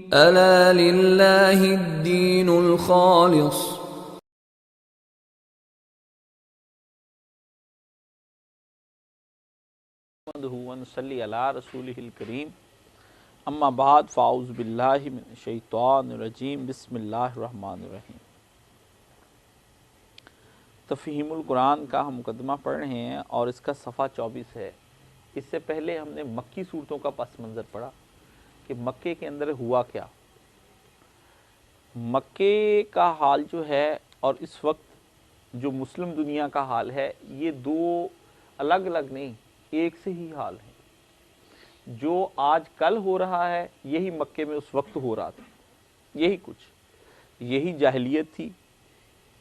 ألا لله الدين الخالص ونصلی علی رسولہ الکریم اما بعد فاعوذ باللہ من الشیطان الرجیم بسم اللہ الرحمن الرحیم۔ تفہیم القرآن کا ہم مقدمہ پڑھ رہے ہیں اور اس کا صفحہ 24 ہے۔ اس سے پہلے ہم نے مکی صورتوں کا پس منظر پڑھا کہ مکے کے اندر ہوا کیا۔ مکے کا حال جو ہے اور اس وقت جو مسلم دنیا کا حال ہے، یہ دو الگ الگ نہیں، ایک سے ہی حال ہے۔ جو آج کل ہو رہا ہے یہی مکے میں اس وقت ہو رہا تھا، یہی کچھ، یہی جاہلیت تھی۔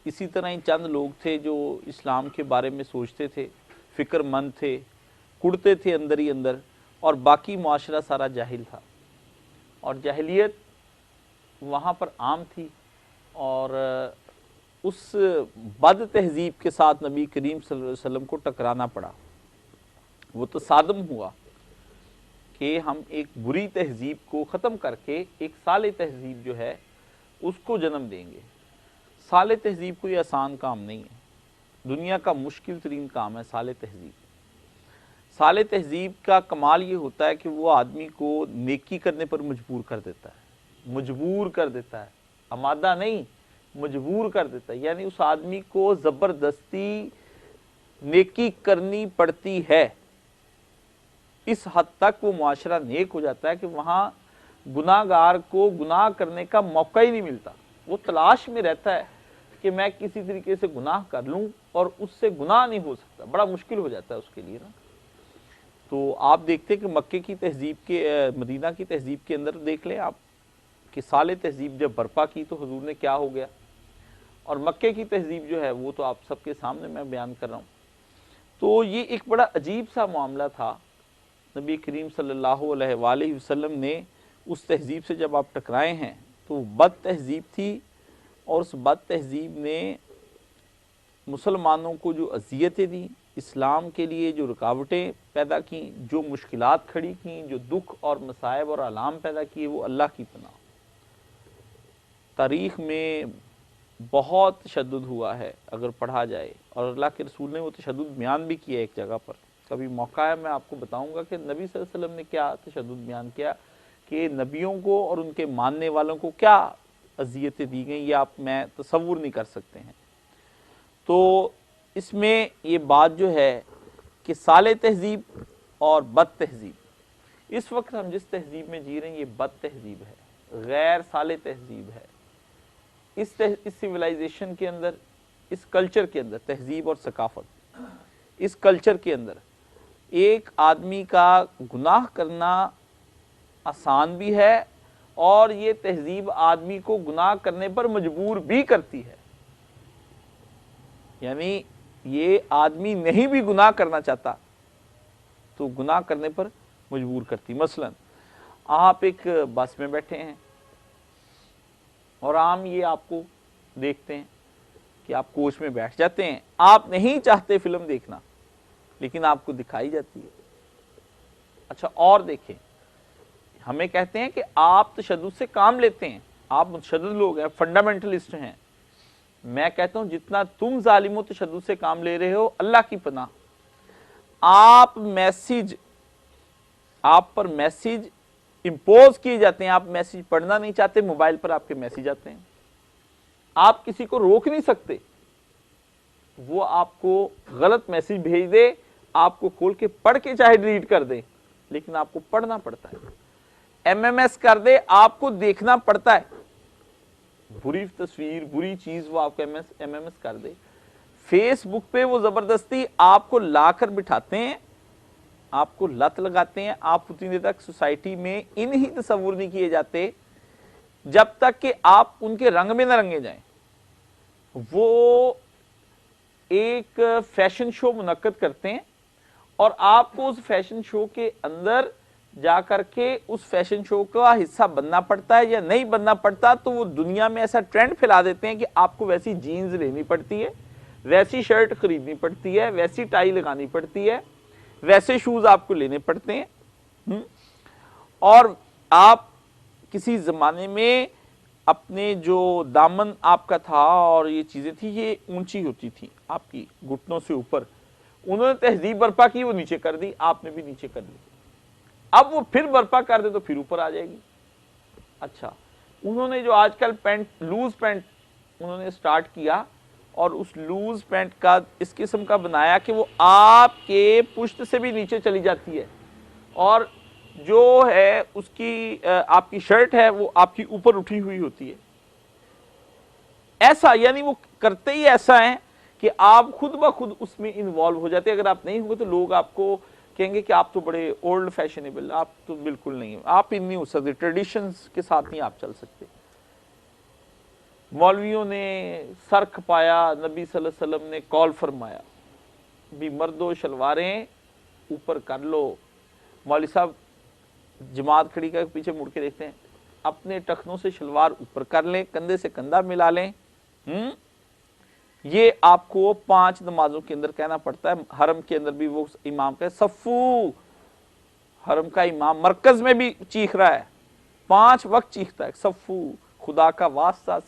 اسی طرح ہی چند لوگ تھے جو اسلام کے بارے میں سوچتے تھے، فکر مند تھے، کڑتے تھے اندر ہی اندر، اور باقی معاشرہ سارا جاہل تھا، اور جاہلیت وہاں پر عام تھی۔ اور اس بد تہذیب کے ساتھ نبی کریم صلی اللہ علیہ وسلم کو ٹکرانا پڑا۔ وہ تصادم ہوا کہ ہم ایک بری تہذیب کو ختم کر کے ایک صالح تہذیب جو ہے اس کو جنم دیں گے۔ صالح تہذیب کوئی آسان کام نہیں ہے، دنیا کا مشکل ترین کام ہے صالح تہذیب۔ صالح تہذیب کا کمال یہ ہوتا ہے کہ وہ آدمی کو نیکی کرنے پر مجبور کر دیتا ہے، مجبور کر دیتا ہے، آمادہ نہیں، مجبور کر دیتا ہے۔ یعنی اس آدمی کو زبردستی نیکی کرنی پڑتی ہے۔ اس حد تک وہ معاشرہ نیک ہو جاتا ہے کہ وہاں گناہ گار کو گناہ کرنے کا موقع ہی نہیں ملتا۔ وہ تلاش میں رہتا ہے کہ میں کسی طریقے سے گناہ کر لوں اور اس سے گناہ نہیں ہو سکتا، بڑا مشکل ہو جاتا ہے اس کے لیے نا۔ تو آپ دیکھتے ہیں کہ مکے کی تہذیب کے، مدینہ کی تہذیب کے اندر دیکھ لیں آپ کہ صالح تہذیب جب برپا کی تو حضور نے کیا ہو گیا، اور مکے کی تہذیب جو ہے وہ تو آپ سب کے سامنے میں بیان کر رہا ہوں۔ تو یہ ایک بڑا عجیب سا معاملہ تھا۔ نبی کریم صلی اللہ علیہ وآلہ وسلم نے اس تہذیب سے جب آپ ٹکرائے ہیں تو بد تہذیب تھی، اور اس بد تہذیب نے مسلمانوں کو جو اذیتیں دیں، اسلام کے لیے جو رکاوٹیں پیدا کیں، جو مشکلات کھڑی کیں، جو دکھ اور مصائب اور آلام پیدا کیے، وہ اللہ کی پناہ۔ تاریخ میں بہت تشدد ہوا ہے اگر پڑھا جائے، اور اللہ کے رسول نے وہ تشدد بیان بھی کیا ایک جگہ پر۔ کبھی موقع ہے میں آپ کو بتاؤں گا کہ نبی صلی اللہ علیہ وسلم نے کیا تشدد بیان کیا، کہ نبیوں کو اور ان کے ماننے والوں کو کیا اذیتیں دی گئیں، یہ آپ میں تصور نہیں کر سکتے ہیں۔ تو اس میں یہ بات جو ہے کہ صالح تہذیب اور بد تہذیب، اس وقت ہم جس تہذیب میں جی رہے ہیں یہ بد تہذیب ہے، غیر صالح تہذیب ہے۔ اس سویلائزیشن کے اندر، اس کلچر کے اندر، تہذیب اور ثقافت، اس کلچر کے اندر ایک آدمی کا گناہ کرنا آسان بھی ہے، اور یہ تہذیب آدمی کو گناہ کرنے پر مجبور بھی کرتی ہے۔ یعنی یہ آدمی نہیں بھی گناہ کرنا چاہتا تو گناہ کرنے پر مجبور کرتی۔ مثلا آپ ایک بس میں بیٹھے ہیں اور عام یہ آپ کو دیکھتے ہیں کہ آپ کوچ میں بیٹھ جاتے ہیں، آپ نہیں چاہتے فلم دیکھنا لیکن آپ کو دکھائی جاتی ہے۔ اچھا اور دیکھیں، ہمیں کہتے ہیں کہ آپ تشدد سے کام لیتے ہیں، آپ متشدد لوگ ہیں، فنڈامنٹلسٹ ہیں۔ میں کہتا ہوں جتنا تم ظالم و تشدد سے کام لے رہے ہو، اللہ کی پناہ، آپ پر میسیج امپوز کیے جاتے ہیں، آپ میسیج پڑھنا نہیں چاہتے، موبائل پر آپ کے میسیج آتے ہیں، آپ کسی کو روک نہیں سکتے، وہ آپ کو غلط میسیج بھیج دے، آپ کو کھول کے پڑھ کے چاہے ڈیلیٹ کر دے، لیکن آپ کو پڑھنا پڑتا ہے۔ ایم ایم ایس کر دے، آپ کو دیکھنا پڑتا ہے، بری تصویر، بری چیز وہ آپ کو ایم ایم ایس کر دے۔ فیس بک پہ وہ زبردستی آپ کو لا کر بٹھاتے ہیں، آپ کو لت لگاتے ہیں، آپ اتنی دیر تک سوسائٹی میں ان ہی تصور نہیں کیے جاتے جب تک کہ آپ ان کے رنگ میں نہ رنگے جائیں۔ وہ ایک فیشن شو منعقد کرتے ہیں، اور آپ کو اس فیشن شو کے اندر جا کر کے اس فیشن شو کا حصہ بننا پڑتا ہے یا نہیں بننا پڑتا، تو وہ دنیا میں ایسا ٹرینڈ پھیلا دیتے ہیں کہ آپ کو ویسی جینز لینی پڑتی ہے، ویسی شرٹ خریدنی پڑتی ہے، ویسی ٹائی لگانی پڑتی ہے، ویسے شوز آپ کو لینے پڑتے ہیں، اور آپ کسی زمانے میں اپنے جو دامن آپ کا تھا اور یہ چیزیں تھی یہ اونچی ہوتی تھی آپ کی گھٹنوں سے اوپر، انہوں نے تہذیب برپا کی، وہ نیچے کر دی، آپ نے بھی نیچے کر لی، اب وہ پھر برپا کر دے تو پھر اوپر آ جائے گی۔ اچھا، انہوں نے جو آج کل پینٹ، لوز پینٹ انہوں نے سٹارٹ کیا، اور اس لوز پینٹ کا اس قسم کا بنایا کہ وہ آپ کے پشت سے بھی نیچے چلی جاتی ہے، اور جو ہے اس کی آپ کی شرٹ ہے وہ آپ کی اوپر اٹھی ہوئی ہوتی ہے۔ ایسا یعنی وہ کرتے ہی ایسا ہے کہ آپ خود بخود اس میں انوالو ہو جاتے ہیں۔ اگر آپ نہیں ہوئے تو لوگ آپ کو کہیں گے کہ آپ تو بڑے اولڈ فیشنیبل، آپ تو بالکل نہیں، آپ ان نہیں ہو سکتے، ٹریڈیشنز کے ساتھ نہیں آپ چل سکتے۔ مولویوں نے سر کھپایا، نبی صلی اللہ علیہ وسلم نے کال فرمایا بھی مردو شلواریں اوپر کر لو۔ مولوی صاحب جماعت کھڑی کر پیچھے مڑ کے دیکھتے ہیں، اپنے ٹخنوں سے شلوار اوپر کر لیں، کندھے سے کندھا ملا لیں۔ یہ آپ کو 5 نمازوں کے اندر کہنا پڑتا ہے، حرم کے اندر بھی وہ امام کا صفو، حرم کا امام مرکز میں بھی چیخ رہا ہے، 5 وقت چیختا ہے صفو، خدا کا واسطہ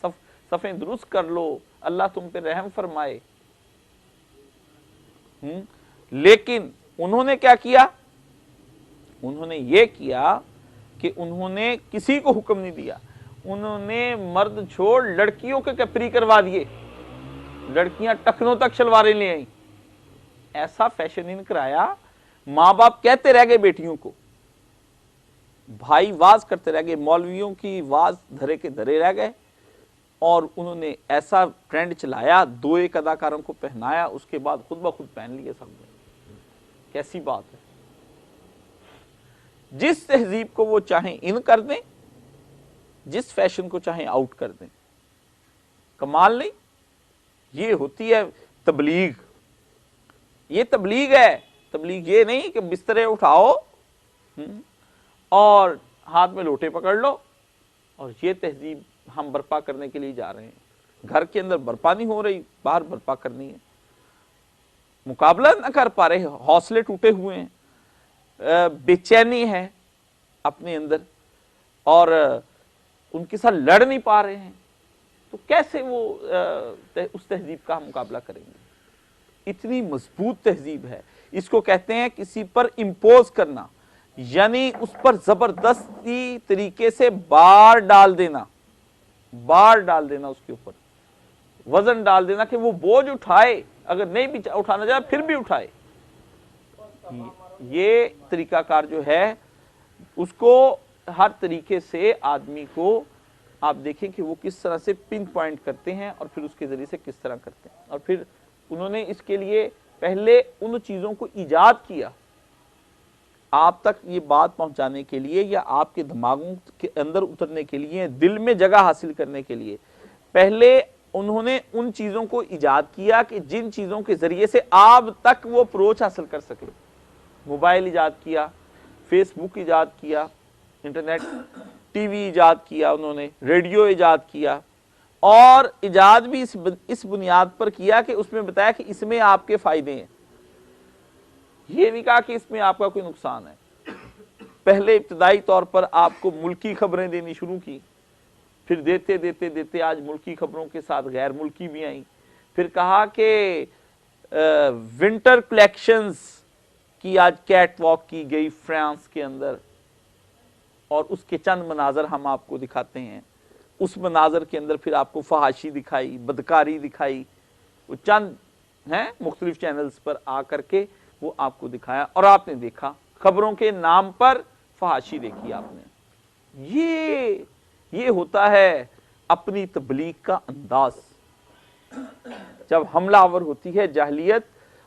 صفیں درست کر لو، اللہ تم پہ رحم فرمائے۔ لیکن انہوں نے کیا کیا؟ انہوں نے یہ کیا کہ انہوں نے کسی کو حکم نہیں دیا، انہوں نے مرد چھوڑ لڑکیوں کے کپری کروا دیے، لڑکیاں ٹخنوں تک شلواریں لے آئیں، ایسا فیشن ان کرایا۔ ماں باپ کہتے رہ گئے بیٹیوں کو، بھائی واز کرتے رہ گئے، مولویوں کی واز دھرے کے دھرے رہ گئے، اور انہوں نے ایسا ٹرینڈ چلایا، 2 اداکاروں کو پہنایا، اس کے بعد خود بخود پہن لیے سب نے۔ کیسی بات ہے؟ جس تہذیب کو وہ چاہیں ان کر دیں، جس فیشن کو چاہیں آؤٹ کر دیں، کمال نہیں؟ یہ ہوتی ہے تبلیغ، یہ تبلیغ ہے۔ تبلیغ یہ نہیں کہ بسترے اٹھاؤ اور ہاتھ میں لوٹے پکڑ لو، اور یہ تہذیب ہم برپا کرنے کے لیے جا رہے ہیں۔ گھر کے اندر برپا نہیں ہو رہی، باہر برپا کرنی ہے۔ مقابلہ نہ کر پا رہے، حوصلے ٹوٹے ہوئے ہیں، بے چینی ہے اپنے اندر، اور ان کے ساتھ لڑ نہیں پا رہے ہیں، تو کیسے وہ اس تہذیب کا مقابلہ کریں گے؟ اتنی مضبوط تہذیب ہے، اس کو کہتے ہیں کسی پر امپوز کرنا، یعنی اس پر زبردستی طریقے سے بار ڈال دینا، بار ڈال دینا، اس کے اوپر وزن ڈال دینا کہ وہ بوجھ اٹھائے، اگر نہیں بھی اٹھانا جائے پھر بھی اٹھائے۔ یہ طریقہ کار جو ہے اس کو ہر طریقے سے آدمی کو آپ دیکھیں کہ وہ کس طرح سے پن پوائنٹ کرتے ہیں، اور پھر اس کے ذریعے سے کس طرح کرتے ہیں، اور پھر انہوں نے اس کے لیے پہلے ان چیزوں کو ایجاد کیا آپ تک یہ بات پہنچانے کے لیے، یا آپ کے دماغوں کے اندر اترنے کے لیے، دل میں جگہ حاصل کرنے کے لیے۔ پہلے انہوں نے ان چیزوں کو ایجاد کیا کہ جن چیزوں کے ذریعے سے آپ تک وہ اپروچ حاصل کر سکے۔ موبائل ایجاد کیا، فیس بک ایجاد کیا، انٹرنیٹ، ٹی وی ایجاد کیا، انہوں نے ریڈیو ایجاد کیا، اور ایجاد بھی اس بنیاد پر کیا کہ اس میں بتایا کہ اس میں آپ کے فائدے ہیں، یہ نہیں کہا کہ اس میں آپ کا کوئی نقصان ہے۔ پہلے ابتدائی طور پر آپ کو ملکی خبریں دینی شروع کی، پھر دیتے دیتے دیتے آج ملکی خبروں کے ساتھ غیر ملکی بھی آئیں، پھر کہا کہ ونٹر کلیکشنز کی آج کیٹ واک کی گئی فرانس کے اندر، اور اس کے چند مناظر ہم آپ کو دکھاتے ہیں۔ اس مناظر کے اندر پھر آپ کو فحاشی دکھائی، بدکاری دکھائی، وہ چند ہیں مختلف چینلز پر آ کر کے وہ آپ کو دکھایا، اور آپ نے دیکھا خبروں کے نام پر فحاشی دیکھی آپ نے۔ یہ ہوتا ہے اپنی تبلیغ کا انداز، جب حملہ آور ہوتی ہے جاہلیت،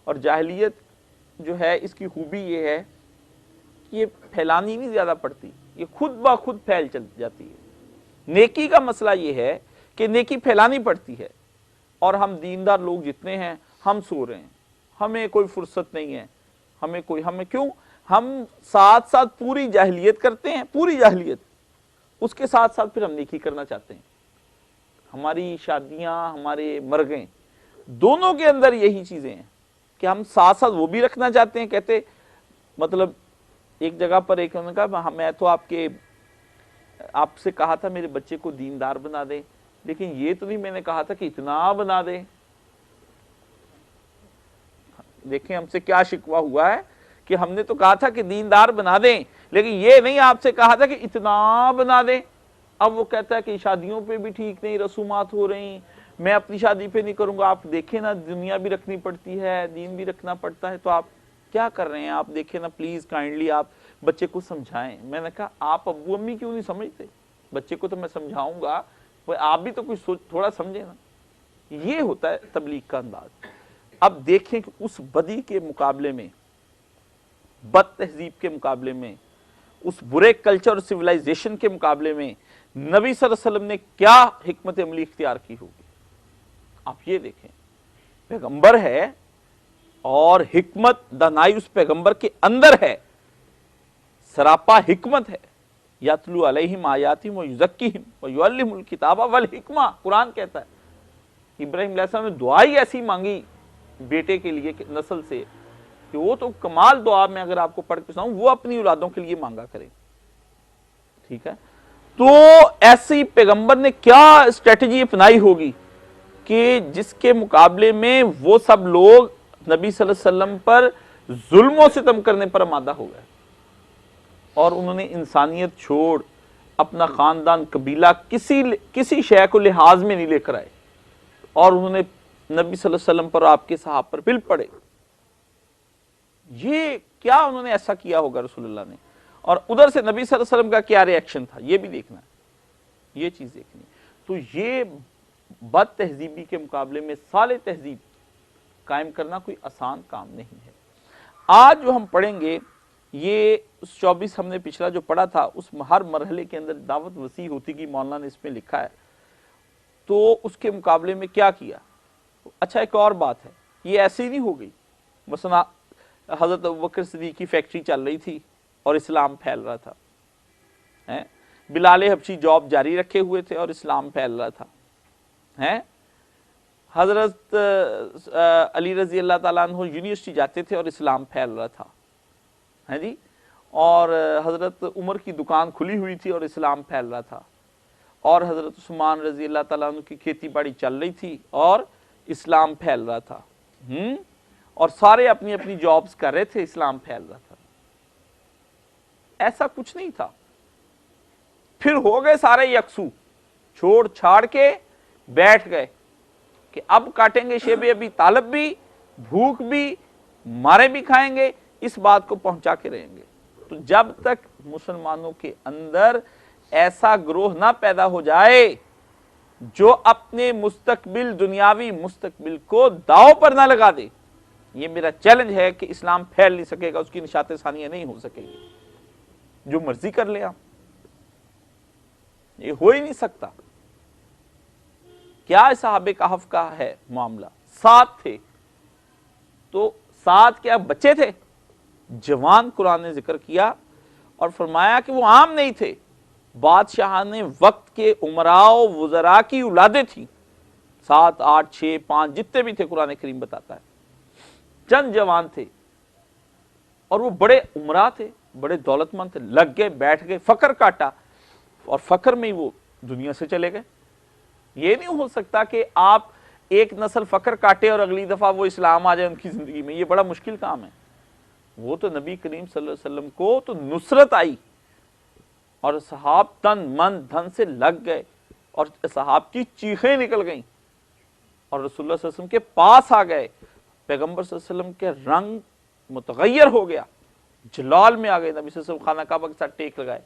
اور جاہلیت جو ہے اس کی خوبی یہ ہے کہ یہ پھیلانی نہیں زیادہ پڑتی، یہ خود بخود پھیل چل جاتی ہے۔ نیکی کا مسئلہ یہ ہے کہ نیکی پھیلانی پڑتی ہے، اور ہم دیندار لوگ جتنے ہیں ہم سو رہے ہیں، ہمیں کوئی فرصت نہیں ہے، ہمیں کیوں؟ ہم ساتھ ساتھ پوری جاہلیت کرتے ہیں، پوری جاہلیت، اس کے ساتھ ساتھ پھر ہم نیکی کرنا چاہتے ہیں۔ ہماری شادیاں، ہمارے مرگیں، دونوں کے اندر یہی چیزیں ہیں کہ ہم ساتھ ساتھ وہ بھی رکھنا چاہتے ہیں۔ کہتے مطلب ایک جگہ پر ایک انہوں نے کہا میں تو آپ کے آپ سے کہا تھا میرے بچے کو دیندار بنا دیں، لیکن یہ تو نہیں میں نے کہا تھا کہ اتنا بنا دیں۔ دیکھیں ہم سے کیا شکوہ ہوا ہے کہ ہم نے تو کہا تھا کہ دیندار بنا دیں، لیکن یہ نہیں آپ سے کہا تھا کہ اتنا بنا دیں۔ اب وہ کہتا ہے کہ شادیوں پہ بھی ٹھیک نہیں، رسومات ہو رہی، میں اپنی شادی پہ نہیں کروں گا۔ آپ دیکھیں نا، دنیا بھی رکھنی پڑتی ہے، دین بھی رکھنا پڑتا ہے، تو آپ کیا کر رہے ہیں؟ آپ دیکھیں نا، پلیز کائنڈلی آپ بچے کو سمجھائیں۔ میں نے کہا آپ ابو امی کیوں نہیں سمجھتے؟ بچے کو تو میں سمجھاؤں گا، آپ بھی تو کچھ تھوڑا سمجھے نا۔ یہ ہوتا ہے تبلیغ کا انداز۔ اب دیکھیں کہ اس بدی کے مقابلے میں، بد تہذیب کے مقابلے میں، اس برے کلچر اور سویلائزیشن کے مقابلے میں نبی صلی اللہ علیہ وسلم نے کیا حکمت عملی اختیار کی ہوگی۔ آپ یہ دیکھیں، پیغمبر ہے اور حکمت دانائی اس پیغمبر کے اندر ہے، سراپا حکمت ہے۔ یتلو علیہم آیاتہم ویزکیہم ویعلمہم الکتاب والحکمہ، قرآن کہتا ہے۔ ابراہیم علیہ السلام نے دعا ہی ایسی مانگی بیٹے کے لیے نسل سے کہ وہ تو کمال دعا، میں اگر آپ کو پڑھ کے سناؤں، وہ اپنی اولادوں کے لیے مانگا کریں، ٹھیک ہے۔ تو ایسی پیغمبر نے کیا اسٹریٹجی اپنائی ہوگی کہ جس کے مقابلے میں وہ سب لوگ نبی صلی اللہ علیہ وسلم پر ظلم و ستم کرنے پر آمادہ ہو گئے، اور انہوں نے انسانیت چھوڑ، اپنا خاندان قبیلہ کسی شے کو لحاظ میں نہیں لے کر آئے، اور انہوں نے نبی صلی اللہ علیہ وسلم پر آپ کے صحابہ پر پل پڑے۔ یہ کیا انہوں نے ایسا کیا ہوگا رسول اللہ نے، اور ادھر سے نبی صلی اللہ علیہ وسلم کا کیا ری ایکشن تھا، یہ بھی دیکھنا ہے، یہ چیز دیکھنی۔ تو یہ بد تہذیبی کے مقابلے میں صالح تہذیب قائم کرنا کوئی آسان کام نہیں ہے۔ آج جو ہم پڑھیں گے، یہ 24 ہم نے پچھلا جو پڑھا تھا، اس ہر مرحلے کے اندر دعوت وسیع ہوتی کی مولانا نے اس میں لکھا ہے، تو اس کے مقابلے میں کیا کیا۔ اچھا ایک اور بات ہے، یہ ایسے ہی نہیں ہو گئی۔ مثلا حضرت ابوبکر صدیق کی فیکٹری چل رہی تھی اور اسلام پھیل رہا تھا، بلال حبشی جاب جاری رکھے ہوئے تھے اور اسلام پھیل رہا تھا، حضرت علی رضی اللہ تعالیٰ عنہ یونیورسٹی جاتے تھے اور اسلام پھیل رہا تھا، ہے جی، اور حضرت عمر کی دکان کھلی ہوئی تھی اور اسلام پھیل رہا تھا، اور حضرت عثمان رضی اللہ تعالیٰ عنہ کی کھیتی باڑی چل رہی تھی اور اسلام پھیل رہا تھا، اور سارے اپنی اپنی جابز کر رہے تھے، اسلام پھیل رہا تھا۔ ایسا کچھ نہیں تھا۔ پھر ہو گئے سارے یکسو، چھوڑ چھاڑ کے بیٹھ گئے کہ اب کاٹیں گے شیب ابی طالب بھی، بھوک بھی، مارے بھی کھائیں گے، اس بات کو پہنچا کے رہیں گے۔ تو جب تک مسلمانوں کے اندر ایسا گروہ نہ پیدا ہو جائے جو اپنے مستقبل، دنیاوی مستقبل کو داؤ پر نہ لگا دے، یہ میرا چیلنج ہے کہ اسلام پھیل نہیں سکے گا، اس کی نشاط ثانیہ نہیں ہو سکے گی۔ جو مرضی کر لے آپ، یہ ہو ہی نہیں سکتا۔ کیا صحابہ کہف کا ہے معاملہ؟ 7 تھے، تو 7 کیا بچے تھے؟ جوان قرآن نے ذکر کیا اور فرمایا کہ وہ عام نہیں تھے، بادشاہ نے وقت کے امراء و وزراء کی اولادیں تھیں، 7 8 6 5 جتنے بھی تھے، قرآن کریم بتاتا ہے۔ چند جوان تھے اور وہ بڑے امراء تھے، بڑے دولت مند تھے، لگ گئے، بیٹھ گئے، فقر کاٹا، اور فقر میں ہی وہ دنیا سے چلے گئے۔ یہ نہیں ہو سکتا کہ آپ ایک نسل فقر کاٹے اور اگلی دفعہ وہ اسلام آ جائے ان کی زندگی میں، یہ بڑا مشکل کام ہے۔ وہ تو نبی کریم صلی اللہ علیہ وسلم کو تو نصرت آئی، اور صحاب تن من دھن سے لگ گئے، اور صحاب کی چیخیں نکل گئیں، اور رسول اللہ صلی اللہ علیہ وسلم کے پاس آ گئے۔ پیغمبر صلی اللہ علیہ وسلم کے رنگ متغیر ہو گیا، جلال میں آ گئے، نبی صلی اللہ علیہ وسلم خانہ کعبہ کے ساتھ ٹیک لگائے۔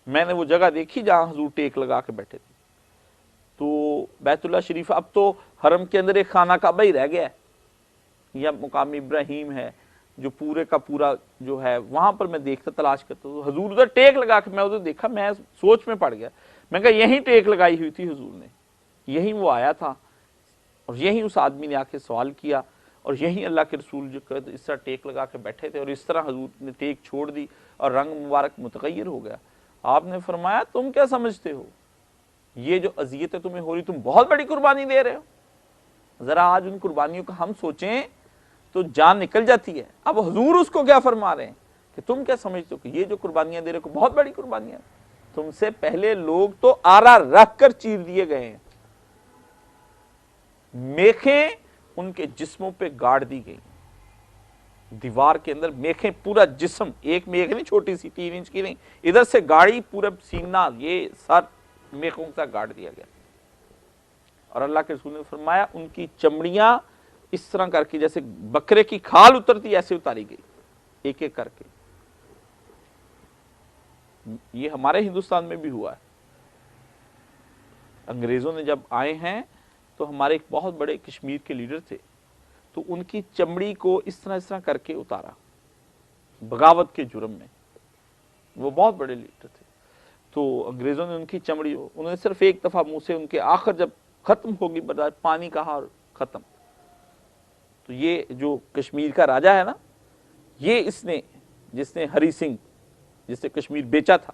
میں نے وہ جگہ دیکھی جہاں حضور ٹیک لگا کے بیٹھے تھے۔ تو بیت اللہ شریف اب تو حرم کے اندر ایک خانہ کعبہ ہی رہ گیا ہے، یا مقام ابراہیم ہے جو پورے کا پورا جو ہے، وہاں پر میں دیکھتا تلاش کرتا تو حضور ادھر ٹیک لگا کے، میں ادھر دیکھا، میں سوچ میں پڑ گیا، میں کہا یہیں ٹیک لگائی ہوئی تھی حضور نے، یہیں وہ آیا تھا، اور یہیں اس آدمی نے آ کے سوال کیا، اور یہیں اللہ کے رسول جو اس طرح ٹیک لگا کے بیٹھے تھے، اور اس طرح حضور نے ٹیک چھوڑ دی اور رنگ مبارک متغیر ہو گیا۔ آپ نے فرمایا تم کیا سمجھتے ہو، یہ جو اذیتیں تمہیں ہو رہی، تم بہت بڑی قربانی دے رہے ہو۔ ذرا آج ان قربانیوں کا ہم سوچیں تو جان نکل جاتی ہے۔ اب حضور اس کو کیا فرما رہے ہیں کہ تم کیا سمجھتے ہو کہ یہ جو قربانیاں دے رہے ہو بہت بڑی قربانیاں، تم سے پہلے لوگ تو آرا رکھ کر چیر دیے گئے ہیں، میخیں ان کے جسموں پہ گاڑ دی گئی، دیوار کے اندر میخیں، پورا جسم، ایک میخ نہیں چھوٹی سی 3 انچ کی نہیں، ادھر سے گاڑی پورا سینہ، یہ سر میخوں سے گاڑ دیا گیا۔ اور اللہ کے رسول نے فرمایا ان کی چمڑیاں اس طرح کر کے جیسے بکرے کی کھال اترتی ایسے اتاری گئی، ایک ایک کر کے۔ یہ ہمارے ہندوستان میں بھی ہوا ہے، انگریزوں نے جب آئے ہیں تو ہمارے ایک بہت بڑے کشمیر کے لیڈر تھے، تو ان کی چمڑی کو اس طرح کر کے اتارا بغاوت کے جرم میں، وہ بہت بڑے لیڈر تھے۔ تو انگریزوں نے ان کی چمڑی، انہوں نے صرف ایک دفعہ منہ سے، ان کے آخر جب ختم ہوگی برداشت، پانی کہا اور ختم۔ تو یہ جو کشمیر کا راجہ ہے نا، یہ اس نے، جس نے ہری سنگھ، جس نے کشمیر بیچا تھا،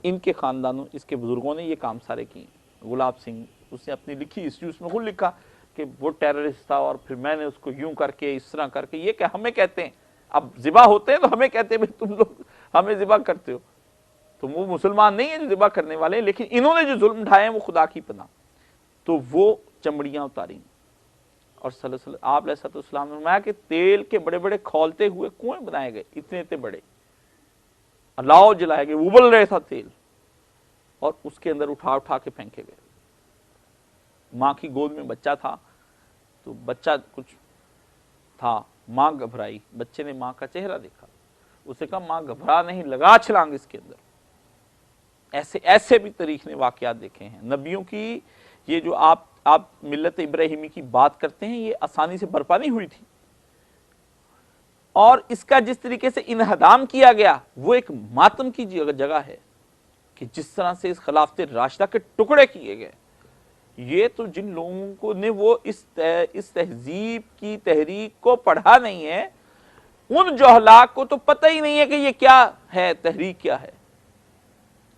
ان کے خاندانوں، اس کے بزرگوں نے یہ کام سارے کیے۔ گلاب سنگھ، اس نے اپنی لکھی ہسٹری، اس میں خود لکھا کہ وہ ٹیررسٹ تھا اور پھر میں نے اس کو یوں کر کے، اس طرح کر کے، یہ کہ ہمیں کہتے ہیں، اب ذبح ہوتے ہیں تو ہمیں کہتے ہیں تم لوگ ہمیں ذبح کرتے ہو، تو وہ مسلمان نہیں ہیں جو ذبح کرنے والے ہیں، لیکن انہوں نے جو ظلم ڈھائے ہیں وہ خدا کی پناہ۔ تو وہ چمڑیاں اتاری، اور صلی اللہ علیہ وسلم، آپ علیہ السلام نے فرمایا کہ تیل کے بڑے بڑے کھولتے ہوئے کنویں بنائے گئے، اتنے بڑے، الاؤ جلائے گئے، ابل رہے تھا تیل، اور اس کے اندر اٹھا کے پھینکے گئے۔ ماں کی گود میں بچہ تھا، تو بچہ کچھ تھا، ماں گھبرائی، بچے نے ماں کا چہرہ دیکھا، اسے کہا ماں گھبرا نہیں، لگا چھلانگ اس کے اندر۔ ایسے بھی تاریخ نے واقعات دیکھے ہیں نبیوں کی۔ یہ جو آپ ملت ابراہیمی کی بات کرتے ہیں، یہ آسانی سے برپا نہیں ہوئی تھی، اور اس کا جس طریقے سے انہدام کیا گیا وہ ایک ماتم کی جگہ ہے، کہ جس طرح سے اس خلافت راشدہ کے ٹکڑے کیے گئے، یہ تو جن لوگوں کو نے وہ اس تہذیب کی تحریک کو پڑھا نہیں ہے، ان جہلاء کو تو پتہ ہی نہیں ہے کہ یہ کیا ہے، تحریک کیا ہے۔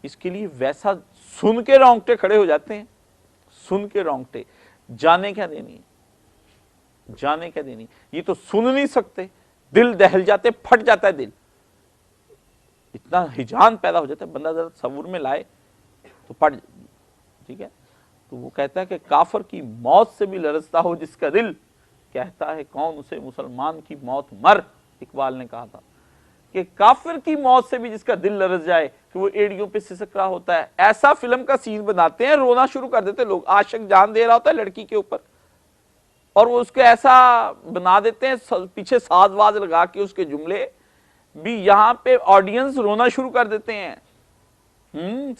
اس کے لیے ویسا سن کے رونگٹے کھڑے ہو جاتے ہیں، سن کے رونگٹے، جانے کیا دینی، جانے کیا دینی، یہ تو سن نہیں سکتے، دل دہل جاتے، پھٹ جاتا ہے دل، اتنا ہجان پیدا ہو جاتا ہے، بندہ ذرا تصور میں لائے تو پڑ، ٹھیک ہے۔ تو وہ کہتا ہے کہ کافر کی موت سے بھی لرزتا ہو جس کا دل، کہتا ہے کون اسے مسلمان کی موت مر، اقبال نے کہا تھا کہ کافر کی موت سے بھی جس کا دل لرز جائے، کہ وہ ایڑیوں پہ سسک رہا ہوتا ہے، ایسا فلم کا سین بناتے ہیں، رونا شروع کر دیتے لوگ، عاشق جان دے رہا ہوتا ہے لڑکی کے اوپر، اور وہ اس کو ایسا بنا دیتے ہیں، پیچھے ساز واز لگا کے اس کے جملے بھی، یہاں پہ آڈینس رونا شروع کر دیتے ہیں،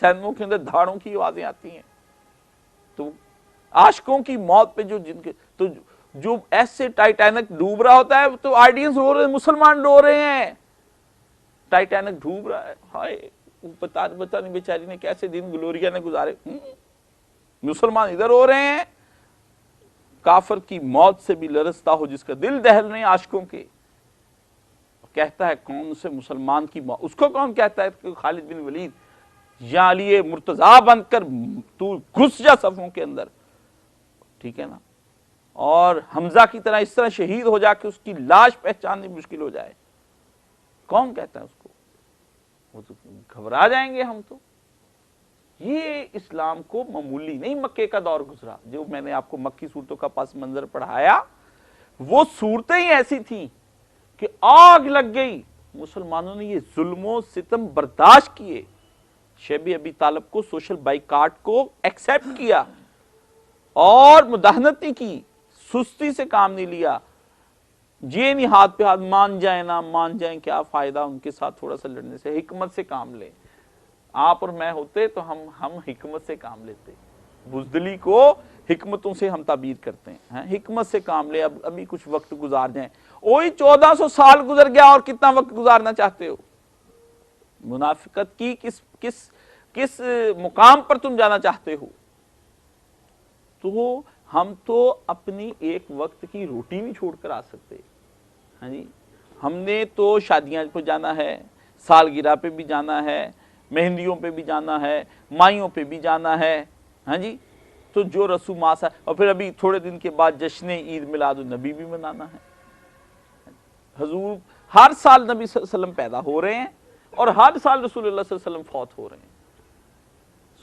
سینموں کے اندر دھاڑوں کی آوازیں آتی ہیں۔ تو عاشقوں کی موت پہ تو جو ایسے ٹائٹینک ڈوب رہا ہوتا ہے تو آڈینس رو رہے ہیں، مسلمان رو رہے ہیں، ٹائٹینک ڈوب رہا ہے، ہائے پتہ نہیں بیچاری نے کیسے دن گلوریا نے گزارے، مسلمان ادھر رو رہے ہیں۔ کافر کی موت سے بھی لرزتا ہو جس کا دل دہل رہے ہیں عاشقوں کے، کہتا ہے کون سے مسلمان کی موت، اس کو کون کہتا ہے کہ خالد بن ولید یا علی مرتضیٰ بن کر تو گھس جا صفوں کے اندر، ٹھیک ہے نا، اور حمزہ کی طرح اس طرح شہید ہو جا کہ اس کی لاش پہچاننی مشکل ہو جائے، کون کہتا ہے اس کو؟ وہ تو گھبرا جائیں گے ہم تو۔ یہ اسلام کو معمولی نہیں مکے کا دور گزرا، جو میں نے آپ کو مکی صورتوں کا پس منظر پڑھایا، وہ صورتیں ہی ایسی تھیں کہ آگ لگ گئی، مسلمانوں نے یہ ظلم و ستم برداشت کیے، شیب ابی طالب کو سوشل بائیکاٹ کو ایکسیپٹ کیا، اور مداہنت نہیں کی، سستی سے کام نہیں لیا، یہ نہیں ہاتھ پہ ہاتھ، مان جائیں نہ مان جائیں کیا فائدہ ان کے ساتھ تھوڑا سا لڑنے سے، حکمت سے کام لیں۔ آپ اور میں ہوتے تو ہم حکمت سے کام لیتے، بزدلی کو حکمتوں سے ہم تعبیر کرتے ہیں، حکمت سے کام لے، ابھی کچھ وقت گزار جائیں، وہی 1400 سال گزر گیا اور کتنا وقت گزارنا چاہتے ہو؟ منافقت کی کس مقام پر تم جانا چاہتے ہو؟ تو ہم تو اپنی ایک وقت کی روٹی نہیں چھوڑ کر آ سکتے، ہاں جی، ہم نے تو شادیاں پہ جانا ہے، سالگرہ پہ بھی جانا ہے، مہندیوں پہ بھی جانا ہے، مائیوں پہ بھی جانا ہے، ہاں جی، تو جو رسومات ہے، اور پھر ابھی تھوڑے دن کے بعد جشن عید میلاد النبی بھی منانا ہے۔ حضور ہر سال نبی صلی اللہ علیہ وسلم پیدا ہو رہے ہیں، اور ہر سال رسول اللہ صلی اللہ علیہ وسلم فوت ہو رہے ہیں،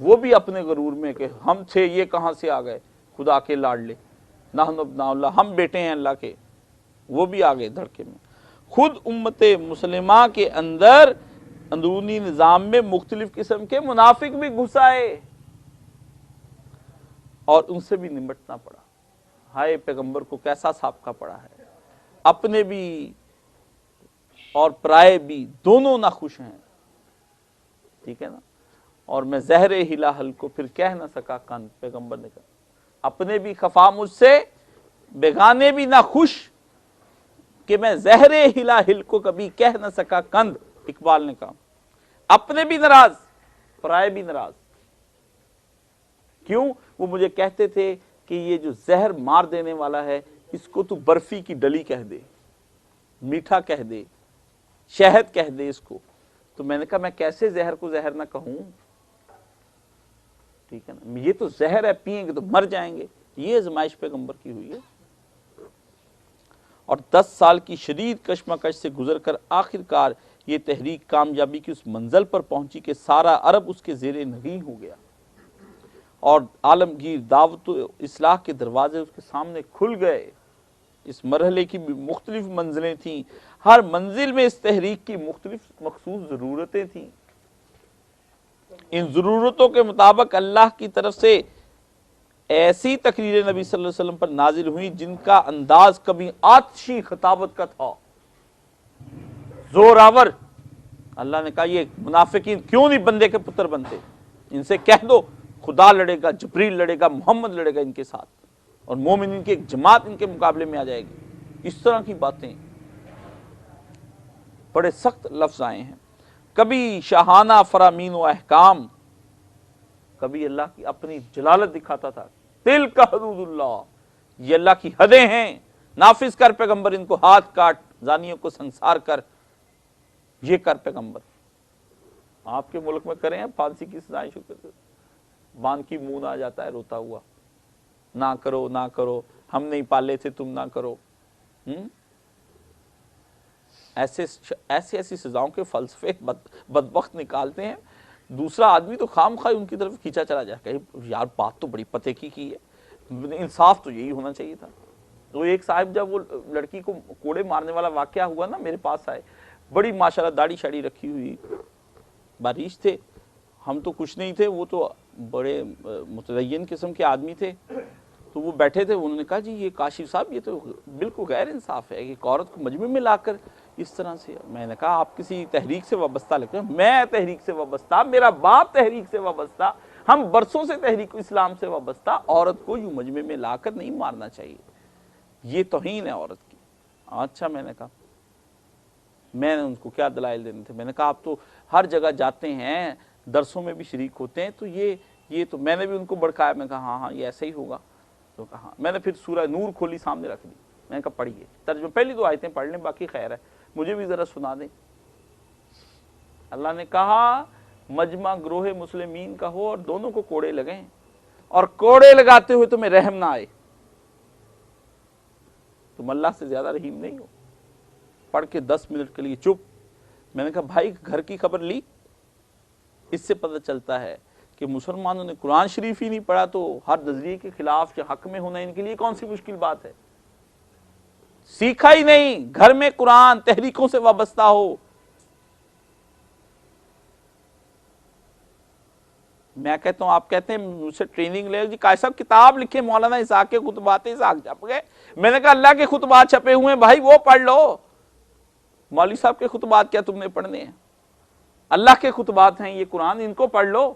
وہ بھی اپنے غرور میں کہ ہم تھے، یہ کہاں سے آ گئے، خدا کے لاڈلے، نحن ابناء اللہ، ہم بیٹے ہیں اللہ کے، وہ بھی آ گئے دھڑکے میں۔ خود امت مسلمہ کے اندر اندرونی نظام میں مختلف قسم کے منافق بھی گھس آئے اور ان سے بھی نمٹنا پڑا۔ ہائے پیغمبر کو کیسا سابقہ پڑا ہے، اپنے بھی اور پرائے بھی دونوں ناخوش ہیں، ٹھیک ہے نا۔ اور میں زہر ہلا حل کو پھر کہہ نہ سکا کن، پیغمبر نے کہا اپنے بھی خفا مجھ سے، بیگانے بھی نہ خوش کہ میں زہر ہلا ہل کو کبھی کہہ نہ سکا کند، اقبال نے کہا اپنے بھی ناراض پرائے بھی ناراض۔ کیوں؟ وہ مجھے کہتے تھے کہ یہ جو زہر مار دینے والا ہے اس کو تو برفی کی ڈلی کہہ دے، میٹھا کہہ دے، شہد کہہ دے اس کو۔ تو میں نے کہا میں کیسے زہر کو زہر نہ کہوں، ٹھیک ہے نا، یہ تو زہر ہے، پئیں گے تو مر جائیں گے۔ یہ آزمائش پیغمبر کی ہوئی ہے، اور 10 سال کی شدید کشمکش سے گزر کر آخر کار یہ تحریک کامیابی کی اس منزل پر پہنچی کہ سارا عرب اس کے زیر نگین ہو گیا، اور عالمگیر دعوت و اصلاح کے دروازے اس کے سامنے کھل گئے۔ اس مرحلے کی بھی مختلف منزلیں تھیں، ہر منزل میں اس تحریک کی مختلف مخصوص ضرورتیں تھیں۔ ان ضرورتوں کے مطابق اللہ کی طرف سے ایسی تقریر نبی صلی اللہ علیہ وسلم پر نازل ہوئی جن کا انداز کبھی آتشی خطابت کا تھا، زوراور۔ اللہ نے کہا یہ منافقین کیوں نہیں بندے کے پتر بنتے، ان سے کہہ دو خدا لڑے گا، جبریل لڑے گا، محمد لڑے گا ان کے ساتھ، اور مومنین کی ایک جماعت ان کے مقابلے میں آ جائے گی۔ اس طرح کی باتیں، بڑے سخت لفظ آئے ہیں۔ کبھی شاہانہ فرامین و احکام، کبھی اللہ کی اپنی جلالت دکھاتا تھا، تلک حدود اللہ، یہ اللہ کی حدیں ہیں، نافذ کر پیغمبر ان کو، ہاتھ کاٹ، زانیوں کو سنسار کر، یہ کر پیغمبر۔ آپ کے ملک میں کریں پھانسی کی سزائیں، شکر بان کی منہ آ جاتا ہے روتا ہوا، نہ کرو نہ کرو، ہم نہیں پالے تھے تم نہ کرو۔ ایسی سزاؤں کے فلسفے بدبخت نکالتے ہیں، دوسرا آدمی تو خام خواہ ان کی طرف کھینچا چلا جائے کہ یار بات تو بڑی پتے کی ہے، انصاف تو یہی ہونا چاہیے تھا۔ تو ایک صاحب جب وہ لڑکی کو کوڑے مارنے والا واقعہ ہوا نا، میرے پاس آئے، بڑی ماشاءاللہ داڑھی شاڑی رکھی ہوئی، باریش تھے، ہم تو کچھ نہیں تھے، وہ تو بڑے متدین قسم کے آدمی تھے۔ تو وہ بیٹھے تھے، انہوں نے کہا جی یہ کاشف صاحب یہ تو بالکل غیر انصاف ہے کہ ایک عورت کو مجمع میں لا کر اس طرح سے۔ میں نے کہا آپ کسی تحریک سے وابستہ لگتے ہیں، میں تحریک سے وابستہ، میرا باپ تحریک سے وابستہ، ہم برسوں سے تحریک اسلام سے وابستہ، عورت کو یوں مجمع میں لا کر نہیں مارنا چاہیے، یہ توہین ہے عورت کی۔ اچھا، میں نے کہا میں نے ان کو کیا دلائل دینے تھے، میں نے کہا آپ تو ہر جگہ جاتے ہیں، درسوں میں بھی شریک ہوتے ہیں، تو یہ تو میں نے بھی ان کو بڑکایا، میں نے کہا ہاں یہ ایسا ہی ہوگا۔ تو کہا میں نے پھر سورہ نور کھولی سامنے رکھ دی، میں نے کہا پڑھیے ترجمہ، پہلی 2 آیتیں پڑھ لیں، باقی خیر ہے، مجھے بھی ذرا سنا دیں۔ اللہ نے کہا مجمع گروہ مسلمین کا ہو اور دونوں کو کوڑے لگیں، اور کوڑے لگاتے ہوئے تمہیں رحم نہ آئے، تم اللہ سے زیادہ رحیم نہیں ہو۔ پڑھ کے 10 منٹ کے لیے چپ۔ میں نے کہا بھائی گھر کی خبر لی؟ اس سے پتہ چلتا ہے کہ مسلمانوں نے قرآن شریف ہی نہیں پڑھا تو ہر نظریے کے خلاف یا حق میں ہونا ان کے لیے کون سی مشکل بات ہے۔ سیکھا ہی نہیں، گھر میں قرآن تحریکوں سے وابستہ ہو۔ میں کہتا ہوں، آپ کہتے ہیں مجھ سے ٹریننگ لے جی قائد صاحب کتاب لکھے مولانا اسحاق کے خطبات، اسحاق چھپ گئے۔ میں نے کہا اللہ کے خطبات چھپے ہوئے ہیں بھائی، وہ پڑھ لو، مولوی صاحب کے خطبات کیا تم نے پڑھنے ہیں؟ اللہ کے خطبات ہیں یہ قرآن، ان کو پڑھ لو۔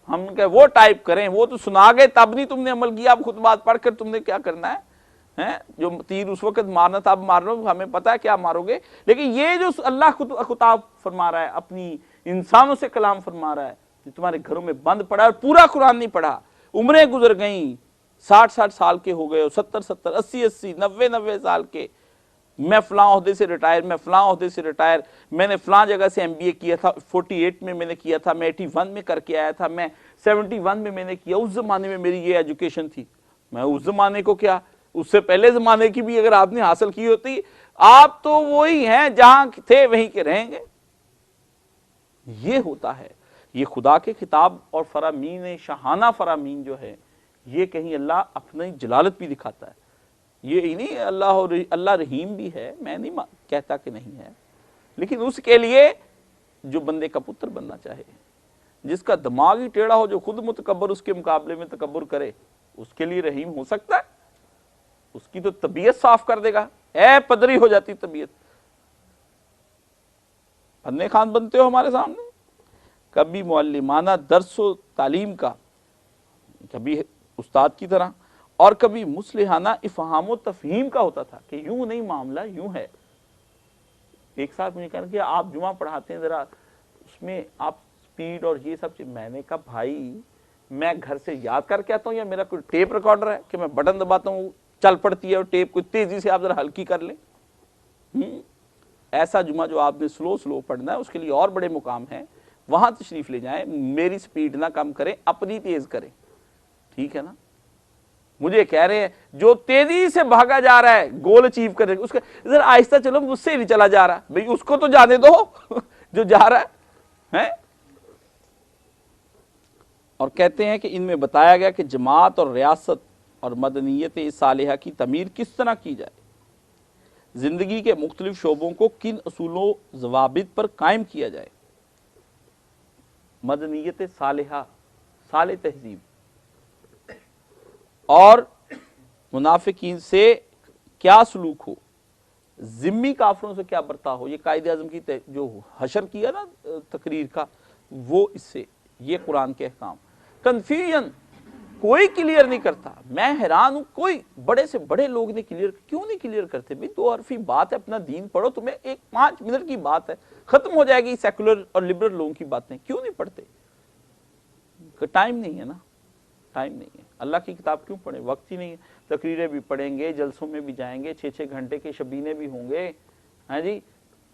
ہم کہ وہ ٹائپ کریں، وہ تو سنا گئے تب نہیں تم نے عمل کیا، اب خطبات پڑھ کر تم نے کیا کرنا ہے؟ جو تیر اس وقت مارنا تھا اب مار لو، ہمیں پتا ہے کیا مارو گے۔ لیکن یہ جو اللہ خطاب فرما رہا ہے، اپنی انسانوں سے کلام فرما رہا ہے، جو تمہارے گھروں میں بند پڑا ہے اور پورا قرآن نہیں پڑھا، عمریں گزر گئیں، 60 سال کے ہو گئے ہو، 70 80 90 سال کے، میں فلاں عہدے سے ریٹائر، میں فلاں عہدے سے ریٹائر، میں نے فلاں جگہ سے MBA کیا تھا، 48 میں نے کیا تھا، میں 81 میں کر کے آیا تھا، میں 71 میں نے کیا، اس زمانے میں میری یہ ایجوکیشن تھی۔ میں اس زمانے کو کیا، اس سے پہلے زمانے کی بھی اگر آپ نے حاصل کی ہوتی، آپ تو وہی ہیں جہاں تھے وہیں کے رہیں گے۔ یہ ہوتا ہے یہ خدا کے خطاب اور فرامین شاہانہ فرامین جو ہے یہ کہیں اللہ اپنی جلالت بھی دکھاتا ہے. یہ نہیں اللہ رحیم بھی ہے، میں نہیں کہتا کہ نہیں ہے، لیکن اس کے لیے جو بندے کا پتر بننا چاہے، جس کا دماغ ہی ٹیڑھا ہو، جو خود متکبر اس کے مقابلے میں تکبر کرے، اس کے لیے رحیم ہو سکتا ہے؟ اس کی تو طبیعت صاف کر دے گا، اے پدری ہو جاتی طبیعت. پنے خان بنتے ہو ہمارے سامنے. کبھی معلمانہ درس و تعلیم کا، کبھی استاد کی طرح، اور کبھی مصلحانہ افہام و تفہیم کا ہوتا تھا کہ یوں نہیں معاملہ، یوں ہے. ایک ساتھ مجھے کہا کہ آپ جمعہ پڑھاتے ہیں، ذرا اس میں آپ سپیڈ اور یہ سب چیز. میں نے کہا بھائی میں گھر سے یاد کر کے آتا ہوں یا میرا کوئی ٹیپ ریکارڈر ہے کہ میں بٹن دباتا ہوں چل پڑتی ہے اور ٹیپ کو تیزی سے آپ ذرا ہلکی کر لیں؟ ایسا جمعہ جو آپ نے سلو پڑھنا ہے اس کے لیے اور بڑے مقام ہیں، وہاں تشریف لے جائیں. میری سپیڈ نہ کم کریں، اپنی تیز کریں، ٹھیک ہے نا؟ مجھے کہہ رہے ہیں جو تیزی سے بھاگا جا رہا ہے گول اچیو کرے، اس کا ذرا آہستہ چلو، مجھ سے نہیں چلا جا رہا. بھئی اس کو تو جانے دو جو جا رہا ہے. اور کہتے ہیں کہ ان میں بتایا گیا کہ جماعت اور ریاست اور مدنیت صالحہ کی تعمیر کس طرح کی جائے، زندگی کے مختلف شعبوں کو کن اصول و ضوابط پر قائم کیا جائے. مدنیت صالحہ، صالح تہذیب، اور منافقین سے کیا سلوک ہو، ذمی کافروں سے کیا برتا ہو. یہ قائد اعظم کی جو حشر کیا نا تقریر کا، وہ اس سے، یہ قرآن کے احکام. کنفیوژن کوئی کلیئر نہیں کرتا. میں حیران ہوں، کوئی بڑے سے بڑے لوگ نے کلیئر کیوں نہیں کلیئر کرتے؟ بھئی 2 حرفی بات ہے، اپنا دین پڑھو. تمہیں 5 منٹ کی بات ہے، ختم ہو جائے گی سیکولر اور لبرل لوگوں کی باتیں. کیوں نہیں پڑھتے؟ ٹائم نہیں ہے نا، ٹائم نہیں ہے. اللہ کی کتاب کیوں پڑھیں؟ وقت ہی نہیں ہے. تقریریں بھی پڑھیں گے، جلسوں میں بھی جائیں گے، 6 گھنٹے کے شبینے بھی ہوں گے، ہاں جی،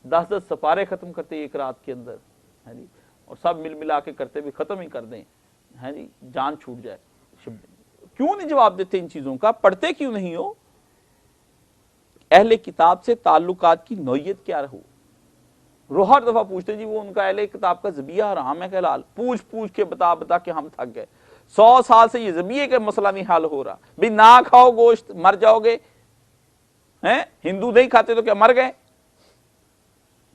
10 سپارے ختم کرتے ایک رات کے اندر، ہاں جی، اور سب مل ملا کے کرتے بھی ختم ہی کر دیں، ہاں جی، جان چھوٹ جائے. کیوں نہیں جواب دیتے ان چیزوں کا؟ پڑھتے کیوں نہیں ہو؟ اہل کتاب سے تعلقات کی نوعیت کیا رہو؟ ہر دفعہ پوچھتے جی وہ ان کا اہل کتاب کا ذبیحہ حرام ہے کہ حلال؟ پوچھ کے بتا کے ہم تھک گئے. 100 سال سے یہ ذبیحے کا مسئلہ نہیں حل ہو رہا. بھی نہ کھاؤ گوشت مر جاؤ گے، ہندو نہیں کھاتے تو کیا مر گئے؟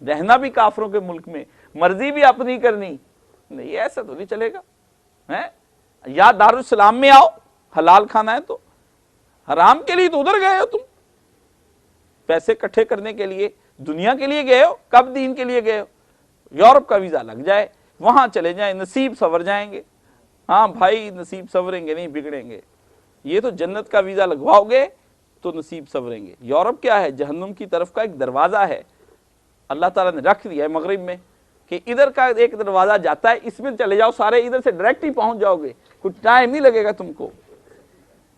رہنا بھی کافروں کے ملک میں، مرضی بھی اپنی کرنی نہیں، ایسا تو نہیں چلے گا. یا دارالسلام میں آؤ، حلال کھانا ہے تو، حرام کے لیے تو ادھر گئے ہو تم، پیسے اکٹھے کرنے کے لیے، دنیا کے لیے گئے ہو. کب دین کے لیے گئے ہو؟ یورپ کا ویزا لگ جائے، وہاں چلے جائیں، نصیب سنور جائیں گے. ہاں بھائی نصیب سنوریں گے نہیں، بگڑیں گے. یہ تو جنت کا ویزا لگواؤ گے تو نصیب سنوریں گے. یورپ کیا ہے؟ جہنم کی طرف کا ایک دروازہ ہے، اللہ تعالیٰ نے رکھ دیا ہے مغرب میں کہ ادھر کا ایک دروازہ جاتا ہے، اس میں چلے جاؤ سارے، ادھر سے ڈائریکٹ ہی پہنچ جاؤ گے، کچھ ٹائم نہیں لگے گا تم کو،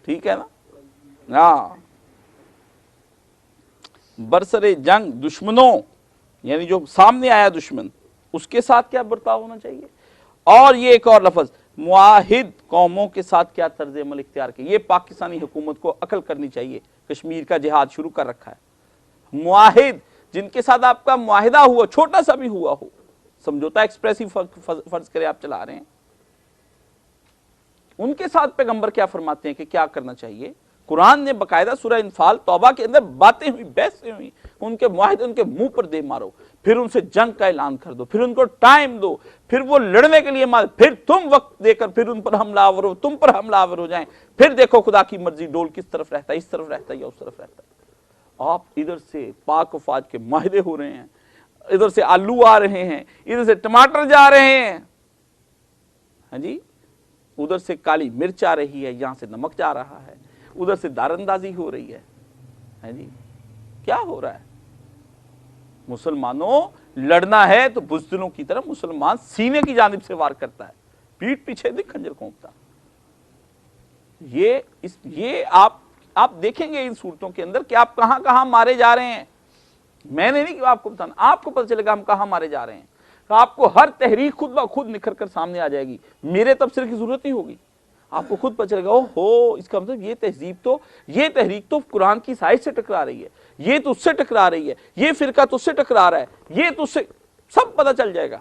ٹھیک ہے نا؟ ہاں. برسر جنگ دشمنوں، یعنی جو سامنے آیا دشمن، اس کے ساتھ کیا برتاؤ ہونا چاہیے. اور یہ ایک اور لفظ، معاہد قوموں کے ساتھ کیا طرز عمل اختیار کیا. یہ پاکستانی حکومت کو عقل کرنی چاہیے. کشمیر کا جہاد شروع کر رکھا ہے. معاہد جن کے ساتھ آپ کا معاہدہ ہوا، چھوٹا سا بھی ہوا ہو، سمجھوتا ایکسپریسو فرض کرے آپ چلا رہے ہیں، ان کے ساتھ پیغمبر کیا فرماتے ہیں کہ کیا کرنا چاہیے. قرآن نے باقاعدہ سورہ انفال توبہ کے اندر باتیں ہوئی، بحثیں ہوئی. ان کے معاہدے ان کے منہ پر دے مارو، پھر ان سے جنگ کا اعلان کر دو، پھر ان کو ٹائم دو، پھر وہ لڑنے کے لیے پھر تم وقت دے کر پھر ان پر حملہ آور ہو، تم پر حملہ آور ہو جائیں. پھر دیکھو خدا کی مرضی، ڈول کس طرف رہتا ہے، اس طرف رہتا ہے یا اس طرف رہتا ہے. آپ ادھر سے پاک و فاج کے معاہدے ہو رہے ہیں، ادھر سے آلو آ رہے ہیں، ادھر سے ٹماٹر جا رہے ہیں، ہاں جی، ادھر سے کالی مرچ آ رہی ہے، یہاں سے نمک جا رہا ہے، ادھر سے دار اندازی ہو رہی ہے، ہاں جی، کیا ہو رہا ہے؟ مسلمانوں لڑنا ہے تو بزدلوں کی طرح مسلمان سینے کی جانب سے وار کرتا ہے، پیٹ پیچھے نہیں کھنجر کھونکتا. یہ آپ دیکھیں گے ان صورتوں کے اندر کہ آپ کہاں کہاں مارے جا رہے ہیں. میں نے نہیں کہ آپ کو بتانا، آپ کو پتہ چلے گا ہم کہاں مارے جا رہے ہیں. آپ کو ہر تحریک خود بخود نکھر کر سامنے آ جائے گی، میرے تبصرے کی ضرورت نہیں ہوگی. آپ کو خود پتہ چلے گا، اوہو اس کا مطلب یہ تحریک تو قرآن کی سائز سے ٹکرا رہی ہے، یہ تو اس سے ٹکرا رہی ہے، یہ فرقہ تو اس سے ٹکرا رہا ہے، یہ تو اس سے، سب پتہ چل جائے گا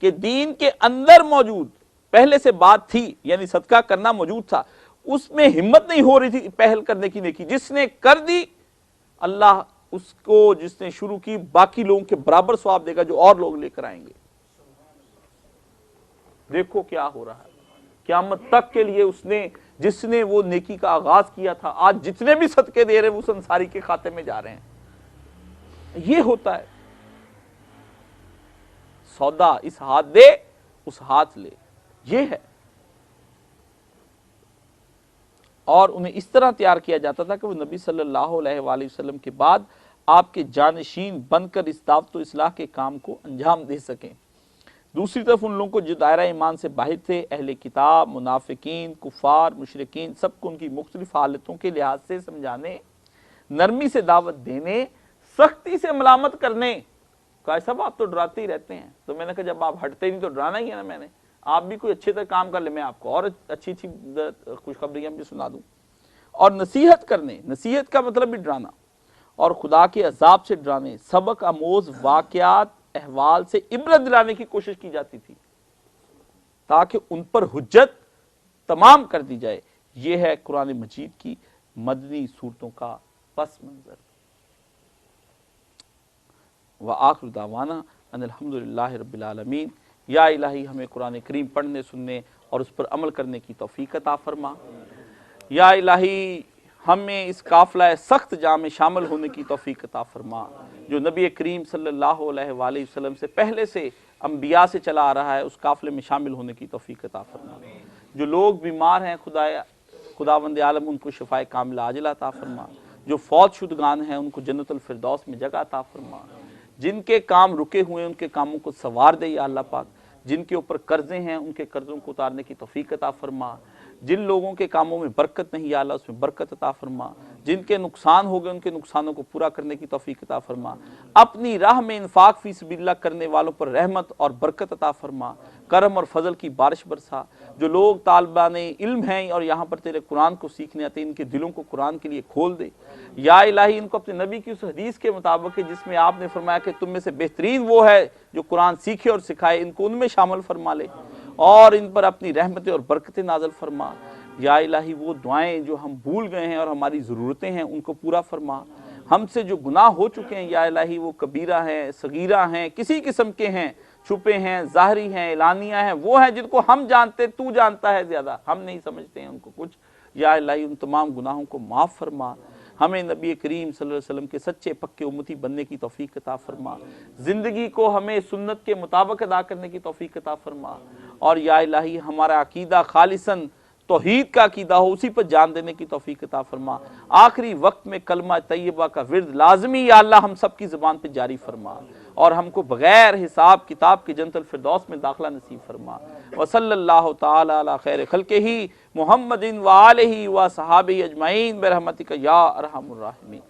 کہ دین کے اندر موجود پہلے سے بات تھی، یعنی صدقہ کرنا موجود تھا، اس میں ہمت نہیں ہو رہی تھی پہل کرنے کی نیکی، جس نے کر دی اللہ اس کو، جس نے شروع کی، باقی لوگوں کے برابر ثواب دے گا جو اور لوگ لے کر آئیں گے۔ دیکھو کیا ہو رہا ہے، قیامت تک کے لیے اس نے، جس نے وہ نیکی کا آغاز کیا تھا، آج جتنے بھی صدقے دے رہے ہیں وہ انصاری کے کھاتے میں جا رہے ہیں۔ یہ ہوتا ہے سودا، اس ہاتھ دے اس ہاتھ لے، یہ ہے۔ اور انہیں اس طرح تیار کیا جاتا تھا کہ وہ نبی صلی اللہ علیہ وآلہ وسلم کے بعد آپ کے جانشین بن کر اس دعوت و اصلاح کے کام کو انجام دے سکیں۔ دوسری طرف ان لوگوں کو جو دائرہ ایمان سے باہر تھے، اہل کتاب، منافقین، کفار، مشرکین، سب کو ان کی مختلف حالتوں کے لحاظ سے سمجھانے، نرمی سے دعوت دینے، سختی سے ملامت کرنے۔ کہا صاحب آپ تو ڈراتے ہی رہتے ہیں، تو میں نے کہا جب آپ ہٹتے نہیں تو ڈرانا ہی ہے نا، میں نے آپ بھی کوئی اچھے طرح کام کر لیں، میں آپ کو اور اچھی خوشخبریاں بھی سنا دوں۔ اور نصیحت کرنے، نصیحت کا مطلب بھی ڈرانا، اور خدا کے عذاب سے ڈرانے، سبق آموز واقعات احوال سے عبرت دلانے کی کوشش کی جاتی تھی تاکہ ان پر حجت تمام کر دی جائے۔ یہ ہے قرآن مجید کی مدنی صورتوں کا پس منظر۔ وآخر دعوانا ان الحمدللہ رب العالمین۔ یا الہی ہمیں قرآن کریم پڑھنے، سننے اور اس پر عمل کرنے کی توفیق عطا فرما۔ یا الہی ہمیں اس قافلہ سخت جام میں شامل ہونے کی توفیق عطا فرما، جو نبی کریم صلی اللہ علیہ وآلہ وسلم سے پہلے سے انبیاء سے چلا آ رہا ہے، اس قافلے میں شامل ہونے کی توفیق عطا فرما۔ جو لوگ بیمار ہیں خداوند عالم ان کو شفائے کاملہ عاجلہ عطا فرما۔ جو فوت شدگان ہیں ان کو جنت الفردوس میں جگہ عطا فرما۔ جن کے کام رکے ہوئے ہیں ان کے کاموں کو سوار دے یا اللہ پاک۔ جن کے اوپر قرضے ہیں ان کے قرضوں کو اتارنے کی توفیق عطا فرما۔ جن لوگوں کے کاموں میں برکت نہیں یا اللہ اس میں برکت عطا فرما۔ جن کے نقصان ہو گئے ان کے نقصانوں کو پورا کرنے کی توفیق عطا فرما۔ اپنی راہ میں انفاق فی سبیل اللہ کرنے والوں پر رحمت اور برکت عطا فرما، کرم اور فضل کی بارش برسا۔ جو لوگ طالبان علم ہیں اور یہاں پر تیرے قرآن کو سیکھنے آتے ہیں، ان کے دلوں کو قرآن کے لیے کھول دے یا الہی۔ ان کو اپنے نبی کی اس حدیث کے مطابق جس میں آپ نے فرمایا کہ تم میں سے بہترین وہ ہے جو قرآن سیکھے اور سکھائے، ان کو ان میں شامل فرما لے اور ان پر اپنی رحمتیں اور برکتیں نازل فرما۔ یا الہی وہ دعائیں جو ہم بھول گئے ہیں اور ہماری ضرورتیں ہیں ان کو پورا فرما۔ ہم سے جو گناہ ہو چکے ہیں یا الہی، وہ کبیرہ ہیں، صغیرہ ہیں، کسی قسم کے ہیں، چھپے ہیں، ظاہری ہیں، اعلانیہ ہیں، وہ ہیں جن کو ہم جانتے، تو جانتا ہے زیادہ، ہم نہیں سمجھتے ہیں ان کو کچھ۔ یا الہی ان تمام گناہوں کو معاف فرما۔ ہمیں نبی کریم صلی اللہ علیہ وسلم کے سچے پکے امتی بننے کی توفیق عطا فرما۔ زندگی کو ہمیں سنت کے مطابق ادا کرنے کی توفیق عطا فرما۔ اور یا الہی ہمارا عقیدہ خالصاً توحید کا عقیدہ ہو، اسی پر جان دینے کی توفیق عطا فرما۔ آخری وقت میں کلمہ طیبہ کا ورد لازمی یا اللہ ہم سب کی زبان پہ جاری فرما، اور ہم کو بغیر حساب کتاب کے جنت الفردوس میں داخلہ نصیب فرما۔ وصلی اللہ تعالی علی خیر خلقہ محمد وآلہ وصحابہ اجمعین برحمتک یا ارحم الراحمین۔